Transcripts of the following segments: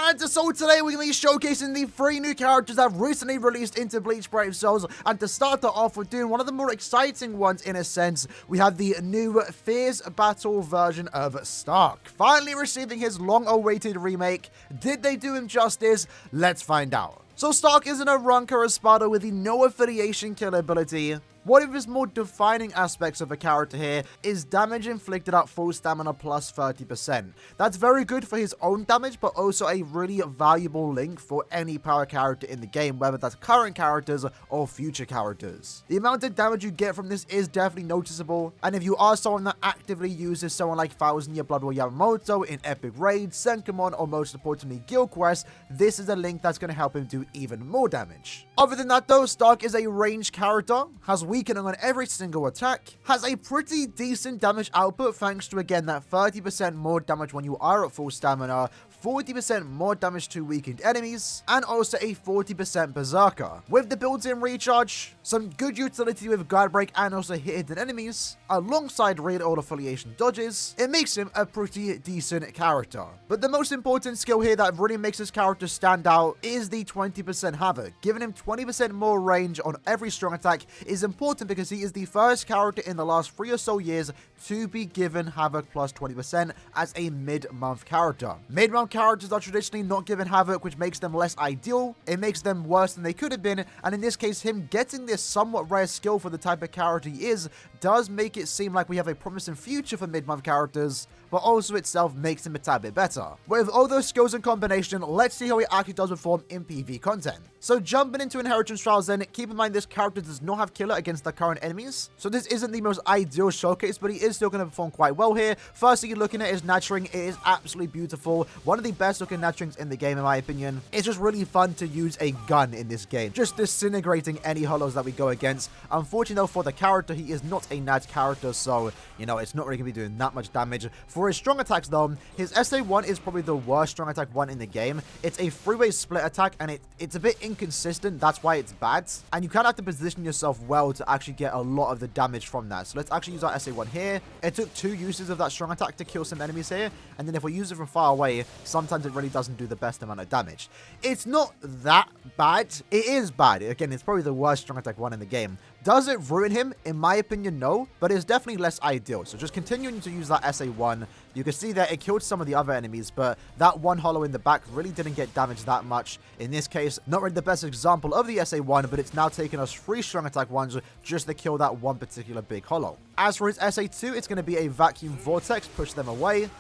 Alright, so today we're going to be showcasing the 3 new characters that have recently released into Bleach Brave Souls, and to start it off, we're doing one of the more exciting ones in a sense. We have the new Fierce Battle version of Stark, finally receiving his long-awaited remake. Did they do him justice? Let's find out. So Stark is an Aaroniero Espada with the no affiliation kill ability. One of his more defining aspects of a character here is damage inflicted at full stamina plus 30%. That's very good for his own damage, but also a really valuable link for any power character in the game, whether that's current characters or future characters. The amount of damage you get from this is definitely noticeable, and if you are someone that actively uses someone like 1000 Year Blood War Yamamoto in Epic Raids, Senkamon, or most importantly Guild Quests, this is a link that's going to help him do even more damage. Other than that though, Stark is a ranged character, has weakening on every single attack, has a pretty decent damage output thanks to again that 30% more damage when you are at full stamina, 40% more damage to weakened enemies, and also a 40% berserker. With the built-in recharge, some good utility with guard break and also hidden enemies, alongside raid all affiliation dodges, it makes him a pretty decent character. But the most important skill here that really makes this character stand out is the 20% havoc. Giving him 20% more range on every strong attack is important because he is the first character in the last 3 or so years to be given havoc plus 20% as a mid-month character. Mid-month characters are traditionally not given havoc, which makes them less ideal. It makes them worse than they could have been, and in this case, him getting this somewhat rare skill for the type of character he is does make it seem like we have a promising future for mid-month characters, but also itself makes him a tad bit better. With all those skills in combination, let's see how he actually does perform in PvP content. So jumping into Inheritance Trials then, keep in mind this character does not have killer against the current enemies, so this isn't the most ideal showcase, but he is still going to perform quite well here. Firstly, you're looking at his nurturing. It is absolutely beautiful. One of the best looking nurturings in the game in my opinion. It's just really fun to use a gun in this game, just disintegrating any hollows that we go against. Unfortunately though, for the character, he is not a nat character, so you know, it's not really going to be doing that much damage. For his strong attacks though, his SA1 is probably the worst strong attack one in the game. It's a three-way split attack, and it's a bit inconsistent. That's why it's bad, and you kind of have to position yourself well to actually get a lot of the damage from that. So let's actually use our SA1 here. It took 2 uses of that strong attack to kill some enemies here, and then if we use it from far away, sometimes it really doesn't do the best amount of damage. It's not that bad. It is bad. Again, it's probably the worst strong attack one in the game. Does it ruin him? In my opinion, no, but it's definitely less ideal. So just continuing to use that SA1, you can see that it killed some of the other enemies, but that one hollow in the back really didn't get damaged that much. In this case, not really the best example of the SA1, but it's now taken us 3 strong attack ones just to kill that one particular big hollow. As for his SA2, it's going to be a vacuum vortex, push them away.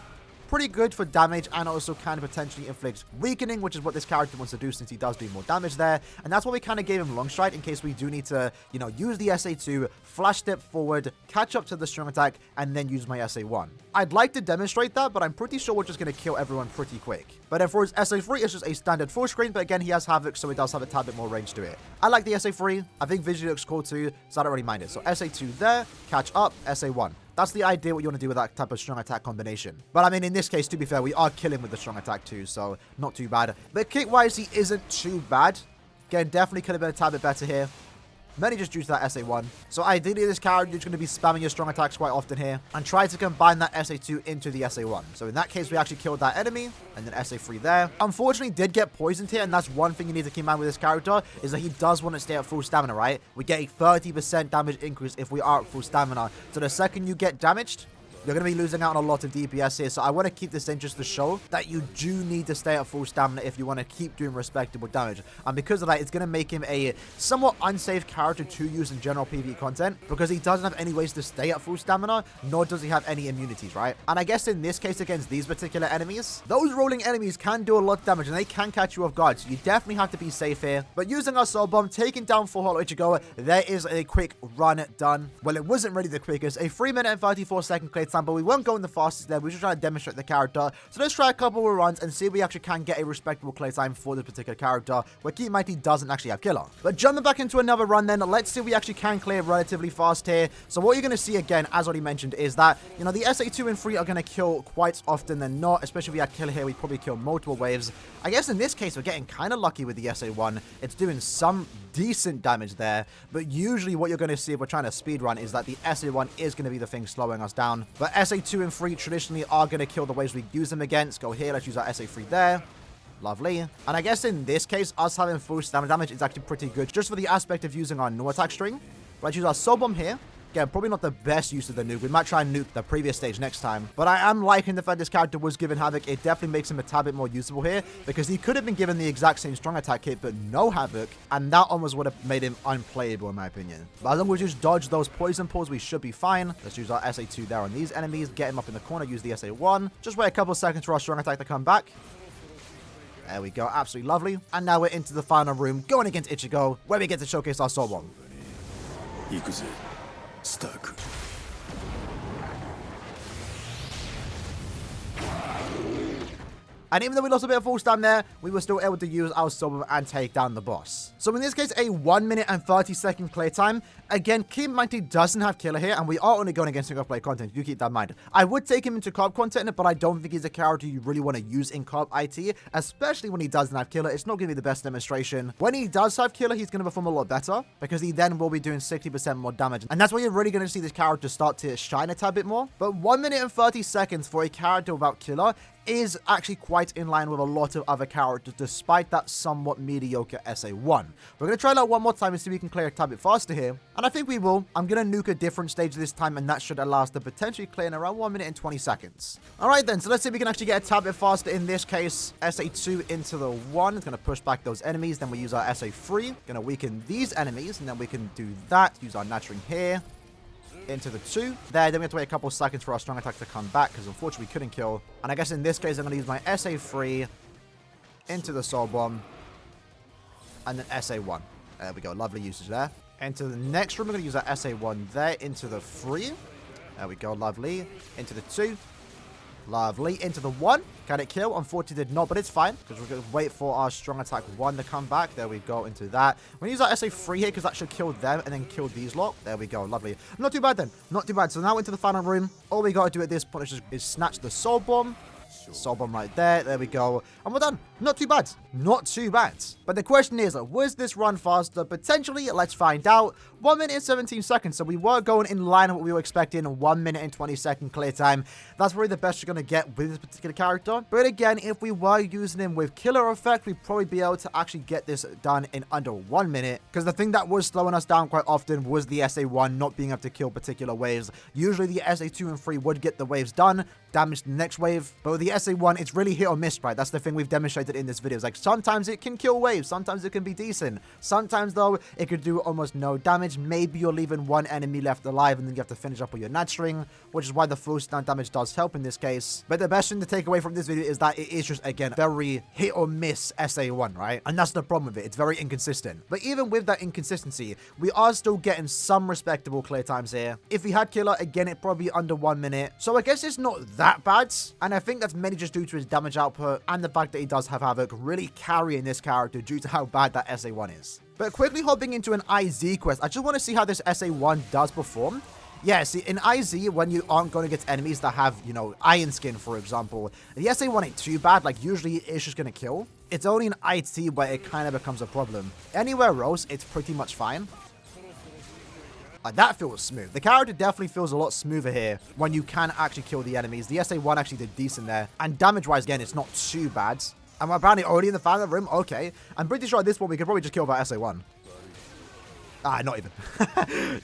Pretty good for damage, and also can potentially inflict weakening, which is what this character wants to do since he does do more damage there. And that's why we kind of gave him long stride in case we do need to, you know, use the SA2, flash step forward, catch up to the strong attack, and then use my SA1. I'd like to demonstrate that, but I'm pretty sure we're just going to kill everyone pretty quick. But then for his SA3, it's just a standard full screen, but again, he has havoc, so it does have a tad bit more range to it. I like the SA3. I think visually looks cool too, so I don't really mind it. So SA2 there, catch up, SA1. That's the idea what you want to do with that type of strong attack combination. But I mean, in this case, to be fair, we are killing with the strong attack too, so not too bad. But kick-wise, he isn't too bad. Again, definitely could have been a tad bit better here. Mainly just due to that SA1. So ideally, this character is going to be spamming your strong attacks quite often here, and try to combine that SA2 into the SA1. So in that case, we actually killed that enemy, and then SA3 there. Unfortunately, did get poisoned here, and that's one thing you need to keep in mind with this character, is that he does want to stay at full stamina, right? We get a 30% damage increase if we are at full stamina. So the second you get damaged, you're going to be losing out on a lot of DPS here, so I want to keep this in just to show that you do need to stay at full stamina if you want to keep doing respectable damage. And because of that, it's going to make him a somewhat unsafe character to use in general PvE content, because he doesn't have any ways to stay at full stamina, nor does he have any immunities, right? And I guess in this case, against these particular enemies, those rolling enemies can do a lot of damage, and they can catch you off guard, so you definitely have to be safe here. But using our Soul Bomb, taking down 4 Hollow Ichigo, there is a quick run done. Well, it wasn't really the quickest, a 3 minute and 34 second clear time, but we weren't going the fastest there. We were just trying to demonstrate the character. So let's try a couple more runs and see if we actually can get a respectable clear time for this particular character, where keep in mind he doesn't actually have killer. But jumping back into another run then, let's see if we actually can clear relatively fast here. So what you're going to see again, as already mentioned, is that, you know, the SA2 and 3 are going to kill quite often than not, especially if we had killer here, we'd probably kill multiple waves. I guess in this case, we're getting kind of lucky with the SA1. It's doing some decent damage there, but usually what you're going to see if we're trying to speedrun is that the SA1 is going to be the thing slowing us down. But SA2 and 3 traditionally are going to kill the waves we use them against. Go here, let's use our SA3 there. Lovely. And I guess in this case, us having full stamina damage is actually pretty good, just for the aspect of using our no attack string. Let's use our soul bomb here. Again, probably not the best use of the nuke. We might try and nuke the previous stage next time. But I am liking the fact this character was given Havoc. It definitely makes him a tad bit more usable here, because he could have been given the exact same strong attack kit, but no Havoc. And that almost would have made him unplayable, in my opinion. But as long as we just dodge those poison pulls, we should be fine. Let's use our SA2 there on these enemies. Get him up in the corner. Use the SA1. Just wait a couple of seconds for our strong attack to come back. There we go. Absolutely lovely. And now we're into the final room, going against Ichigo, where we get to showcase our soul bomb. Stuck. And even though we lost a bit of full stam there, we were still able to use our soul bomb and take down the boss. So in this case, a 1 minute and 30 second clear time. Again, keep in mind he doesn't have killer here, and we are only going against single player content. You keep that in mind. I would take him into co-op content, but I don't think he's a character you really want to use in co-op IT, especially when he doesn't have killer. It's not going to be the best demonstration. When he does have killer, he's going to perform a lot better, because he then will be doing 60% more damage. And that's where you're really going to see this character start to shine a tad bit more. But 1 minute and 30 seconds for a character without killer is actually quite in line with a lot of other characters, despite that somewhat mediocre SA1. We're going to try that one more time and see if we can clear a tad bit faster here. And I think we will. I'm going to nuke a different stage this time, and that should allow us to potentially clear in around 1 minute and 20 seconds. All right then, so let's see if we can actually get a tad bit faster. In this case, SA2 into the 1. It's going to push back those enemies. Then we use our SA3. Going to weaken these enemies, and then we can do that. Use our nurturing here. Into the 2. There, then we have to wait a couple of seconds for our strong attack to come back, because unfortunately we couldn't kill. And I guess in this case, I'm going to use my SA3 into the soul bomb. And then SA1. There we go. Lovely usage there. Into the next room, we're going to use our SA1 there. Into the 3. There we go. Lovely. Into the 2. Lovely. Into the 1. Can it kill? Unfortunately, did not, but it's fine, because we're going to wait for our strong attack 1 to come back. There we go. Into that. We're going to use our SA3 here, because that should kill them and then kill these lot. There we go. Lovely. Not too bad then. Not too bad. So now into the final room. All we got to do at this point is snatch the soul bomb. Soul bomb right there. There we go. And we're done. Not too bad. Not too bad. But the question is, was this run faster? Potentially. Let's find out. 1 minute and 17 seconds. So we were going in line with what we were expecting. 1 minute and 20 second clear time. That's probably the best you're going to get with this particular character. But again, if we were using him with killer effect, we'd probably be able to actually get this done in under 1 minute. Because the thing that was slowing us down quite often was the SA1 not being able to kill particular waves. Usually the SA2 and 3 would get the waves done, damage the next wave. But with the SA1, it's really hit or miss, right? That's the thing we've demonstrated in this video. It's like sometimes it can kill waves, sometimes it can be decent. Sometimes though, it could do almost no damage. Maybe you're leaving one enemy left alive and then you have to finish up with your nat string, which is why the full stun damage does help in this case. But the best thing to take away from this video is that it is just, again, very hit or miss SA1, right? And that's the problem with it. It's very inconsistent. But even with that inconsistency, we are still getting some respectable clear times here. If we had killer, again, it'd probably be under 1 minute. So I guess it's not that bad. And I think that's mainly just due to his damage output and the fact that he does have Havoc really carrying this character due to how bad that SA1 is. But quickly hopping into an IZ quest, I just want to see how this SA1 does perform. Yeah, see, in IZ, when you aren't going against enemies that have, you know, iron skin, for example, the SA1 ain't too bad. Like, usually it's just going to kill. It's only in IT where it kind of becomes a problem. Anywhere else, it's pretty much fine. That feels smooth. The character definitely feels a lot smoother here when you can actually kill the enemies. The SA1 actually did decent there. And damage-wise, again, it's not too bad. And we're apparently already in the final room. Okay. I'm pretty sure at this point we could probably just kill that SA1. Ah, not even.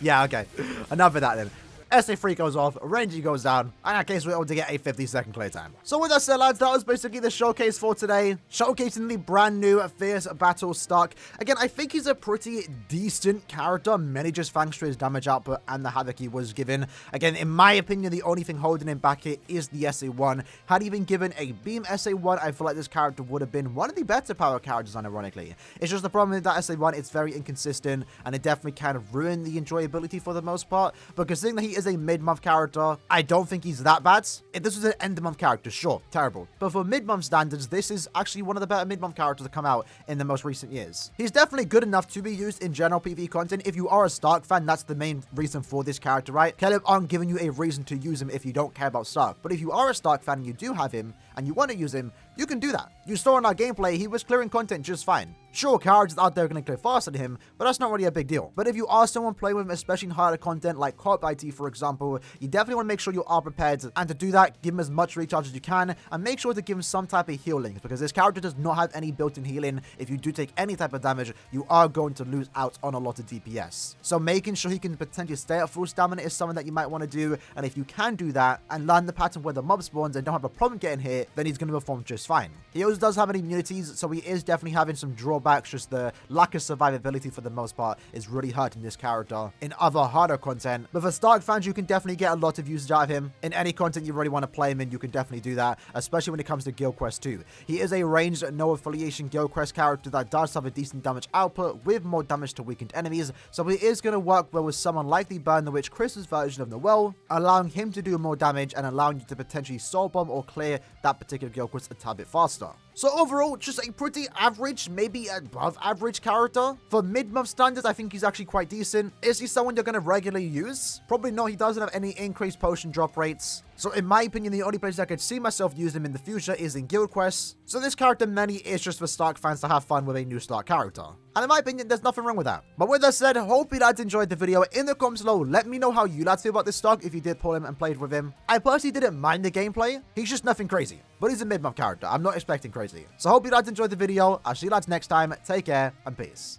Yeah, okay. Enough of that then. SA3 goes off, Ranger goes down, and in that case, we're able to get a 50-second clear time. So with that said, lads, that was basically the showcase for today. Showcasing the brand new Fierce Battle Stark. Again, I think he's a pretty decent character, mainly just thanks to his damage output and the havoc he was given. Again, in my opinion, the only thing holding him back here is the SA1. Had he been given a Beam SA1, I feel like this character would have been one of the better power characters, unironically. It's just the problem with that SA1, it's very inconsistent, and it definitely kind of ruined the enjoyability for the most part. But considering that he is a mid-month character, I don't think he's that bad. If this was an end-of-month character, sure, terrible. But for mid-month standards, this is actually one of the better mid-month characters to come out in the most recent years. He's definitely good enough to be used in general PvE content. If you are a Stark fan, that's the main reason for this character, right? Caleb aren't giving you a reason to use him if you don't care about Stark. But if you are a Stark fan and you do have him, and you want to use him, you can do that. You saw in our gameplay, he was clearing content just fine. Sure, characters out there are going to clear faster than him, but that's not really a big deal. But if you are someone playing with him, especially in harder content like co-op IT, for example, you definitely want to make sure you are prepared. And to do that, give him as much recharge as you can, and make sure to give him some type of healing, because this character does not have any built-in healing. If you do take any type of damage, you are going to lose out on a lot of DPS. So making sure he can potentially stay at full stamina is something that you might want to do, and if you can do that and learn the pattern where the mob spawns and don't have a problem getting hit, then he's going to perform just fine. He also does have immunities, so he is definitely having some drawbacks. Just the lack of survivability for the most part is really hurting this character in other harder content. But for Stark fans, you can definitely get a lot of usage out of him. In any content you really want to play him in, you can definitely do that, especially when it comes to Guild Quest 2. He is a ranged, no affiliation Guild Quest character that does have a decent damage output with more damage to weakened enemies, so he is going to work well with someone like the Burn the Witch Chris's version of Noel, allowing him to do more damage and allowing you to potentially soul bomb or clear that particular Guild Quest a tad bit faster. So overall, just a pretty average, maybe above average character. For mid-month standards, I think he's actually quite decent. Is he someone you're going to regularly use? Probably not. He doesn't have any increased potion drop rates. So in my opinion, the only place I could see myself using him in the future is in Guild Quests. So this character mainly is just for Stark fans to have fun with a new Stark character. And in my opinion, there's nothing wrong with that. But with that said, hope you lads enjoyed the video. In the comments below, let me know how you lads feel about this Stark if you did pull him and played with him. I personally didn't mind the gameplay. He's just nothing crazy. But he's a mid-month character. I'm not expecting crazy. So hope you lads enjoyed the video. I'll see you lads next time. Take care and peace.